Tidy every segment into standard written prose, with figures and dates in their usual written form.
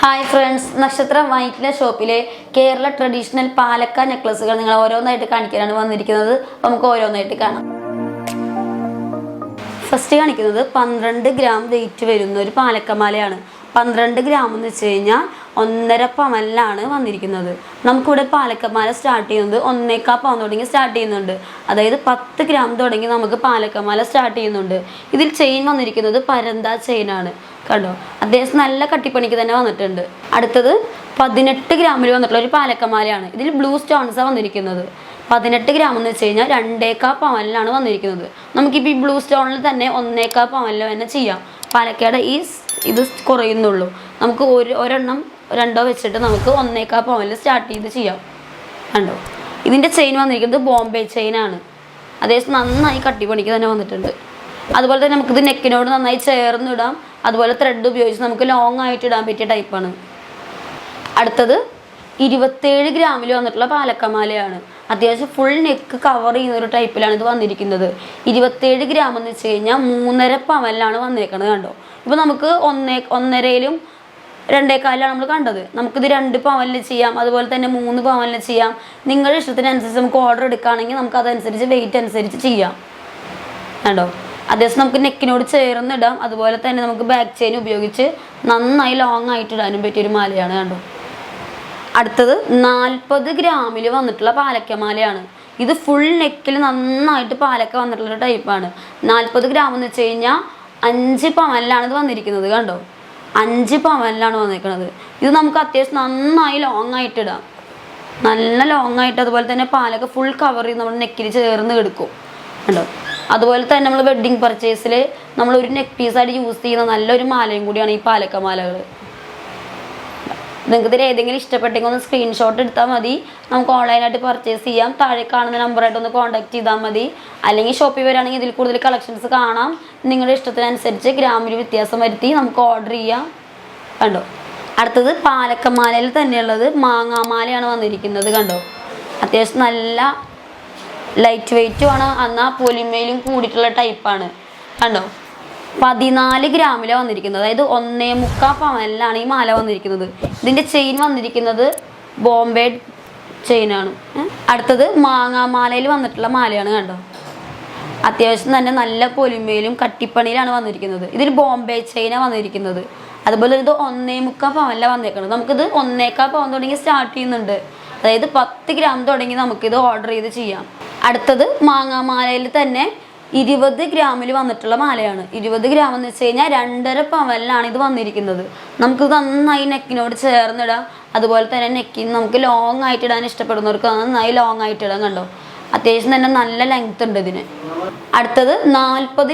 Hi friends, നക്ഷത്ര വൈറ്റിലെ ഷോപ്പിലെ Kerala traditional പാലക്ക നെക്ലസുകൾ നിങ്ങൾ ഓരോന്നായിട്ട് കാണിക്കാനാണ് വന്നിരിക്കുന്നത്. നമുക്ക് ഓരോന്നായിട്ട് കാണാം. ഫസ്റ്റ് കാണിക്കുന്നത് 12 ഗ്രാം വെയിറ്റ് വരുന്ന ഒരു പാലക്കമാലയാണ്. 12 ഗ്രാം എന്ന് വെച്ച് കഴിഞ്ഞാൽ 1.5 പവനിലാണ് വന്നിരിക്കുന്നത്. നമുക്കിവിടെ പാലക്കമാല സ്റ്റാർട്ട് ചെയ്യുന്നത് 1.25 പവൻ തുടങ്ങി സ്റ്റാർട്ട് ചെയ്യുന്നുണ്ട്. അതായത് 10 ഗ്രാം തുടങ്ങി നമുക്ക് പാലക്കമാല സ്റ്റാർട്ട് ചെയ്യുന്നുണ്ട്. ഇതിൽ ചെയിൻ വന്നിരിക്കുന്നത് പരന്ത ചെയിനാണ്. കണ്ടോ, അത്യാവശ്യം നല്ല കട്ടിപ്പണിക്ക് തന്നെ വന്നിട്ടുണ്ട്. അടുത്തത് 18 ഗ്രാമിൽ വന്നിട്ടുള്ള ഒരു പാലക്കമാലയാണ്. ഇതിൽ ബ്ലൂ സ്റ്റോൺസാണ് വന്നിരിക്കുന്നത്. 18 ഗ്രാം എന്ന് വെച്ച് കഴിഞ്ഞാൽ 2.25 പവനിലാണ് വന്നിരിക്കുന്നത്. നമുക്കിപ്പോൾ ഈ ബ്ലൂ സ്റ്റോണിൽ തന്നെ 1.25 പവനിൽ തന്നെ ചെയ്യാം. പാലക്കയുടെ ഇത് കുറയുന്നുള്ളൂ. നമുക്ക് ഒരെണ്ണം രണ്ടോ വെച്ചിട്ട് നമുക്ക് 1.25 പവനിൽ സ്റ്റാർട്ട് ചെയ്ത് ചെയ്യാം. കണ്ടോ, ഇതിൻ്റെ ചെയിൻ വന്നിരിക്കുന്നത് ബോംബെ ചെയിനാണ്. അത്യാവശ്യം നന്നായി കട്ടിപ്പണിക്ക് തന്നെ വന്നിട്ടുണ്ട്. അതുപോലെ തന്നെ നമുക്കിത് നെക്കിനോട് നന്നായി ചേർന്നിടാം. അതുപോലെ ത്രെഡ് ഉപയോഗിച്ച് നമുക്ക് ലോങ് ആയിട്ട് ഇടാൻ പറ്റിയ ടൈപ്പാണ്. അടുത്തത് 27 ഗ്രാമിൽ വന്നിട്ടുള്ള പാലക്കമാലയാണ്. അത്യാവശ്യം ഫുൾ നെക്ക് കവർ ചെയ്യുന്ന ഒരു ടൈപ്പിലാണ് ഇത് വന്നിരിക്കുന്നത്. 27 ഗ്രാം എന്ന് വെച്ച് കഴിഞ്ഞാൽ 3.5 പവനിലാണ് വന്നേക്കുന്നത്. കണ്ടോ, ഇപ്പോൾ നമുക്ക് 1.5യിലും 2.25 നമ്മൾ കണ്ടത്. നമുക്കിത് 2 പവനിൽ ചെയ്യാം, അതുപോലെ തന്നെ 3 പവനിൽ ചെയ്യാം. നിങ്ങളുടെ ഇഷ്ടത്തിനനുസരിച്ച് നമുക്ക് ഓർഡർ എടുക്കുകയാണെങ്കിൽ നമുക്ക് അതനുസരിച്ച് വെയിറ്റ് അനുസരിച്ച് ചെയ്യാം. കണ്ടോ, അത്യാവശ്യം നമുക്ക് നെക്കിനോട് ചേർന്നിടാം. അതുപോലെ തന്നെ നമുക്ക് ബാക്ക് ചെയിൻ ഉപയോഗിച്ച് നന്നായി ലോങ് ആയിട്ട് ഇടാനും പറ്റിയൊരു മാലയാണ്. കണ്ടോ, അടുത്തത് 40 ഗ്രാമിൽ വന്നിട്ടുള്ള പാലക്കമാലയാണ്. ഇത് ഫുൾ നെക്കിൽ നന്നായിട്ട് പാലക്ക വന്നിട്ടുള്ള ടൈപ്പാണ്. 40 ഗ്രാം എന്ന് വെച്ച് കഴിഞ്ഞാൽ 5 പവനിലാണ് ഇത് വന്നിരിക്കുന്നത്. കണ്ടോ, 5 പവനിലാണ് വന്നിരിക്കുന്നത്. ഇത് നമുക്ക് അത്യാവശ്യം നന്നായി ലോങ് ആയിട്ട് ഇടാം, നല്ല ലോങ് ആയിട്ട്. അതുപോലെ തന്നെ പാലക്ക ഫുൾ കവർ ചെയ്ത് നമ്മുടെ നെക്കിൽ ചേർന്ന് കിടക്കും. കണ്ടോ, അതുപോലെ തന്നെ നമ്മൾ വെഡ്ഡിങ് പർച്ചേസിൽ നമ്മൾ ഒരു നെക്ക് പീസായിട്ട് യൂസ് ചെയ്യുന്ന നല്ലൊരു മാലയും കൂടിയാണ് ഈ പാലക്കമാലകൾ. നിങ്ങൾക്ക് ഇതിൽ ഏതെങ്കിലും ഇഷ്ടപ്പെട്ടെങ്കിൽ ഒന്ന് സ്ക്രീൻഷോട്ട് എടുത്താൽ മതി. നമുക്ക് ഓൺലൈനായിട്ട് പർച്ചേസ് ചെയ്യാം. താഴെ കാണുന്ന നമ്പറായിട്ട് ഒന്ന് കോൺടാക്ട് ചെയ്താൽ മതി. അല്ലെങ്കിൽ ഷോപ്പിൽ വരികയാണെങ്കിൽ ഇതിൽ കൂടുതൽ കളക്ഷൻസ് കാണാം. നിങ്ങളുടെ ഇഷ്ടത്തിനനുസരിച്ച് ഗ്രാമിൽ വ്യത്യാസം വരുത്തി നമുക്ക് ഓർഡർ ചെയ്യാം. കണ്ടോ, അടുത്തത് പാലക്കമാലയിൽ തന്നെയുള്ളത് മാങ്ങാമാലയാണ് വന്നിരിക്കുന്നത്. കണ്ടോ, അത്യാവശ്യം നല്ല ലൈറ്റ് വെയ്റ്റും ആണ്, എന്നാൽ പൊലിമയിലും കൂടിയിട്ടുള്ള ടൈപ്പാണ്. കണ്ടോ, 14 ഗ്രാമിലാണ് വന്നിരിക്കുന്നത്. അതായത് 1.25 പവനിലാണ് ഈ മാല വന്നിരിക്കുന്നത്. ഇതിൻ്റെ ചെയിൻ വന്നിരിക്കുന്നത് ബോംബെ ചെയിനാണ്. അടുത്തത് മാങ്ങാമാലയിൽ വന്നിട്ടുള്ള മാലയാണ്. കണ്ടോ, അത്യാവശ്യം തന്നെ നല്ല പൊലിമയിലും കട്ടിപ്പണിയിലാണ് വന്നിരിക്കുന്നത്. ഇതിൽ ബോംബെ ചെയിനാണ് വന്നിരിക്കുന്നത്. അതുപോലെ ഇത് 1.25 പവനിലാണ് വന്നിരിക്കുന്നത്. നമുക്കിത് 1.25 പവൻ തുടങ്ങി സ്റ്റാർട്ട് ചെയ്യുന്നുണ്ട്. അതായത് 10 ഗ്രാം തുടങ്ങി നമുക്കിത് ഓർഡർ ചെയ്ത് ചെയ്യാം. അടുത്തത് മാങ്ങാമാലയിൽ തന്നെ 20 ഗ്രാമിൽ വന്നിട്ടുള്ള മാലയാണ്. 20 ഗ്രാം എന്ന് വെച്ച് കഴിഞ്ഞാൽ 2.5 പവനിലാണ് ഇത് വന്നിരിക്കുന്നത്. നമുക്ക് നന്നായി നെക്കിനോട് ചേർന്നിടാം. അതുപോലെ തന്നെ നെക്കിന് നമുക്ക് ലോങ് ആയിട്ട് ഇടാൻ ഇഷ്ടപ്പെടുന്നവർക്ക് നന്നായി ലോങ് ആയിട്ട് ഇടാം. കണ്ടോ, അത്യാവശ്യം തന്നെ നല്ല ലെങ്ത് ഉണ്ട് ഇതിന്. അടുത്തത് 40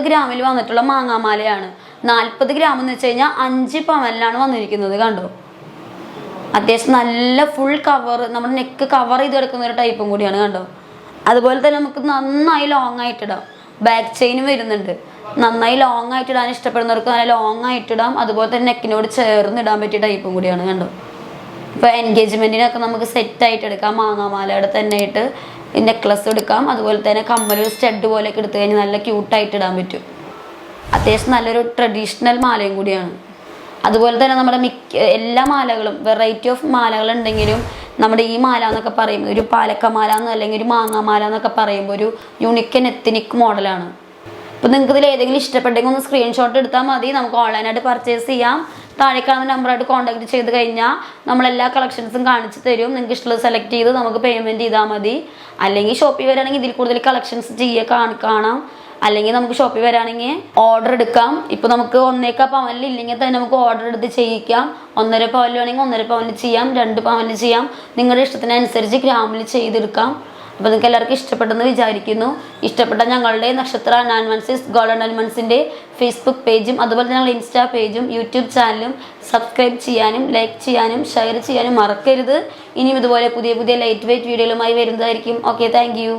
ഗ്രാമിൽ വന്നിട്ടുള്ള മാങ്ങാമാലയാണ്. 40 ഗ്രാം എന്ന് വെച്ച് കഴിഞ്ഞാൽ 5 പവനിലാണ് വന്നിരിക്കുന്നത്. കണ്ടോ, അത്യാവശ്യം നല്ല ഫുൾ കവർ, നമ്മുടെ നെക്ക് കവർ ചെയ്ത് കിടക്കുന്ന ഒരു ടൈപ്പും കൂടിയാണ്. കണ്ടോ, അതുപോലെ തന്നെ നമുക്ക് നന്നായി ലോങ് ആയിട്ടിടാം. ബാക്ക് ചെയിനും വരുന്നുണ്ട്. നന്നായി ലോങ് ആയിട്ട് ഇടാൻ ഇഷ്ടപ്പെടുന്നവർക്ക് നല്ല ലോങ് ആയിട്ടിടാം. അതുപോലെ തന്നെ നെക്കിനോട് ചേർന്ന് ഇടാൻ പറ്റിയ ടൈപ്പും കൂടിയാണ്. കണ്ടോ, ഇപ്പോൾ എൻഗേജ്മെൻറ്റിനൊക്കെ നമുക്ക് സെറ്റായിട്ട് എടുക്കാം. മാങ്ങാമാലയുടെ തന്നെ ആയിട്ട് നെക്ലസ് എടുക്കാം. അതുപോലെ തന്നെ കമ്മലൊരു സ്റ്റഡ് പോലെയൊക്കെ എടുത്തു കഴിഞ്ഞാൽ നല്ല ക്യൂട്ടായിട്ട് ഇടാൻ പറ്റും. അത്യാവശ്യം നല്ലൊരു ട്രഡീഷണൽ മാലയും കൂടിയാണ്. അതുപോലെ തന്നെ നമ്മുടെ എല്ലാ മാലകളും വെറൈറ്റി ഓഫ് മാലകൾ ഉണ്ടെങ്കിലും നമ്മുടെ ഈ മാല എന്നൊക്കെ പറയുമ്പോൾ ഒരു പാലക്കമാല എന്നോ അല്ലെങ്കിൽ ഒരു മാങ്ങാമാല എന്നൊക്കെ പറയുമ്പോൾ ഒരു യുണിക്ക് എത്തനിക് മോഡലാണ്. അപ്പോൾ നിങ്ങൾക്ക് ഇതിൽ ഏതെങ്കിലും ഇഷ്ടപ്പെട്ടെങ്കിൽ ഒന്ന് സ്ക്രീൻഷോട്ട് എടുത്താൽ മതി. നമുക്ക് ഓൺലൈനായിട്ട് പർച്ചേസ് ചെയ്യാം. താഴെ കാണുന്ന നമ്പറായിട്ട് കോൺടാക്ട് ചെയ്ത് കഴിഞ്ഞാൽ നമ്മളെല്ലാ കളക്ഷൻസും കാണിച്ച് തരും. നിങ്ങൾക്ക് ഇഷ്ടമുള്ളത് സെലക്ട് ചെയ്ത് നമുക്ക് പേയ്മെൻറ്റ് ചെയ്താൽ മതി. അല്ലെങ്കിൽ ഷോപ്പിൽ വരികയാണെങ്കിൽ ഇതിൽ കൂടുതൽ കളക്ഷൻസ് കാണാം. അല്ലെങ്കിൽ നമുക്ക് ഷോപ്പിൽ വരികയാണെങ്കിൽ ഓർഡർ എടുക്കാം. ഇപ്പോൾ നമുക്ക് 1.25 പവനിൽ ഇല്ലെങ്കിൽ തന്നെ നമുക്ക് ഓർഡർ എടുത്ത് ചെയ്യിക്കാം. 1.5 പവനിൽ വേണമെങ്കിൽ 1.5 പവനിൽ ചെയ്യാം, 2 പവനിൽ ചെയ്യാം. നിങ്ങളുടെ ഇഷ്ടത്തിനനുസരിച്ച് ഗ്രാമിൽ ചെയ്തെടുക്കാം. അപ്പോൾ നിങ്ങൾക്ക് എല്ലാവർക്കും ഇഷ്ടപ്പെട്ടെന്ന് വിചാരിക്കുന്നു. ഇഷ്ടപ്പെട്ട ഞങ്ങളുടെ നക്ഷത്ര 916 ഗോൾഡൻ ഡയമണ്ട്സിൻ്റെ ഫേസ്ബുക്ക് പേജും അതുപോലെ തന്നെ ഞങ്ങളുടെ ഇൻസ്റ്റാ പേജും യൂട്യൂബ് ചാനലും സബ്സ്ക്രൈബ് ചെയ്യാനും ലൈക്ക് ചെയ്യാനും ഷെയർ ചെയ്യാനും മറക്കരുത്. ഇനിയും ഇതുപോലെ പുതിയ ലൈറ്റ് വെയ്റ്റ് വീഡിയോകളുമായി വരുന്നതായിരിക്കും. Okay, thank you.